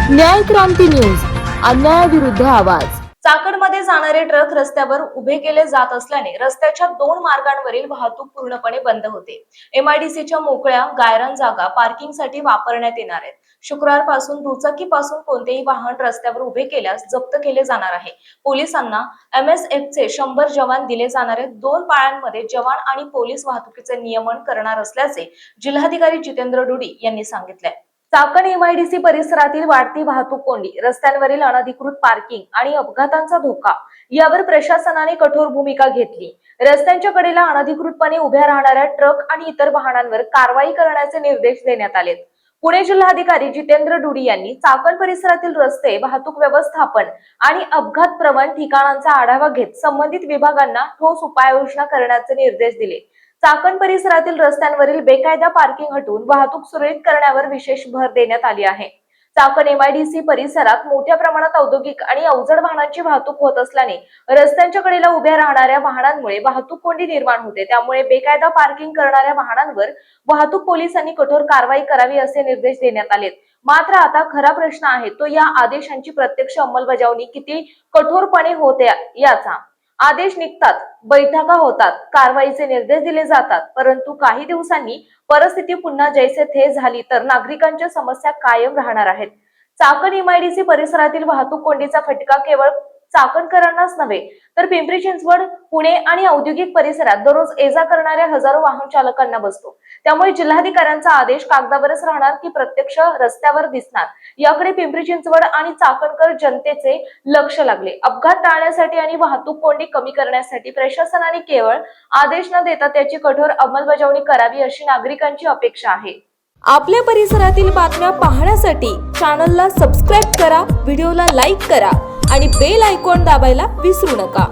न्याय क्रांती न्यूज, अन्यायाविरुद्ध आवाज। चाकणमध्ये जाणारे ट्रक रस्त्यावर उभे केले जात असल्याने रस्त्याच्या दोन मार्गांवरील वाहतूक पूर्णपणे बंद होते। एमआयडीसीच्या मोकळ्या गायरान जागा पार्किंगसाठी वापरण्यात येणार आहेत। शुक्रवारपासून दुचाकीपासून कोणतेही वाहन रस्त्यावर उभे केल्यास जप्त केले जाणार आहे। पोलिसांना MSFचे 100 जवान दिले जाणार आहेत। दोन पाळ्यांमध्ये जवान आणि पोलीस वाहतुकीचे नियमन करणार असल्याचे जिल्हाधिकारी जितेंद्र डुडी यांनी सांगितले। चाकण एमआयडीसी परिसरातील वाढती वाहतूक कोंडी, रस्त्यांवरील अनधिकृत पार्किंग आणि अपघातांचा धोका यावर प्रशासनाने कठोर भूमिका घेतली। रस्त्यांच्या कडेला अनधिकृतपणे उभ्या राहणाऱ्या ट्रक आणि इतर वाहनांवर कारवाई करण्याचे निर्देश देण्यात आलेत। पुणे जिल्हाधिकारी जितेंद्र डुडी यांनी चाकण परिसरातील रस्ते वाहतूक व्यवस्थापन आणि अपघात प्रवण ठिकाणांचा आढावा घेत संबंधित विभागांना ठोस उपाययोजना करण्याचे निर्देश दिले। चाकण परिसरातील रस्त्यांवरील बेकायदा पार्किंग हटवून वाहतूक सुरळीत करण्यावर विशेष भर देण्यात आली आहे। चाकण एमआयडीसी परिसरात मोठ्या प्रमाणात औद्योगिक आणि अवजड वाहनांची वाहतूक होत असल्याने रस्त्यांच्या कडेला उभ्या राहणाऱ्या वाहनांमुळे वाहतूक कोंडी निर्माण होते। त्यामुळे बेकायदा पार्किंग करणाऱ्या वाहनांवर वाहतूक पोलिसांनी कठोर कारवाई करावी असे निर्देश देण्यात आलेत। मात्र आता खरा प्रश्न आहे तो या आदेशांची प्रत्यक्ष अंमलबजावणी किती कठोरपणे होते याचा। आदेश निघतात, बैठका होतात, कारवाईचे निर्देश दिले जातात, परंतु काही दिवसांनी परिस्थिती पुन्हा जैसे थे झाली तर नागरिकांच्या समस्या कायम राहणार आहेत। चाकण एमआयडीसी परिसरातील वाहतूक कोंडीचा फटका केवळ चाकणकरांनाच नव्हे तर पिंपरी चिंचवड, पुणे आणि औद्योगिक परिसरात दररोज ये-जा करणाऱ्या हजारो वाहन चालकांना बसतो। त्यामुळे जिल्हाधिकाऱ्यांचा आदेश कागदावरच राहणार की प्रत्यक्ष रस्त्यावर दिसणार याकडे पिंपरी चिंचवड आणि चाकणकर जनतेचे लक्ष लागले। अपघात टाळण्यासाठी आणि वाहतूक कोंडी कमी करण्यासाठी प्रशासनाने केवळ आदेश न देता त्याची कठोर अंमलबजावणी करावी अशी नागरिकांची अपेक्षा आहे। आपल्या परिसरातील बातम्या पाहण्यासाठी चॅनलला सबस्क्राईब करा, व्हिडिओला लाईक करा आणि बेल आयकॉन दाबायला विसरू नका।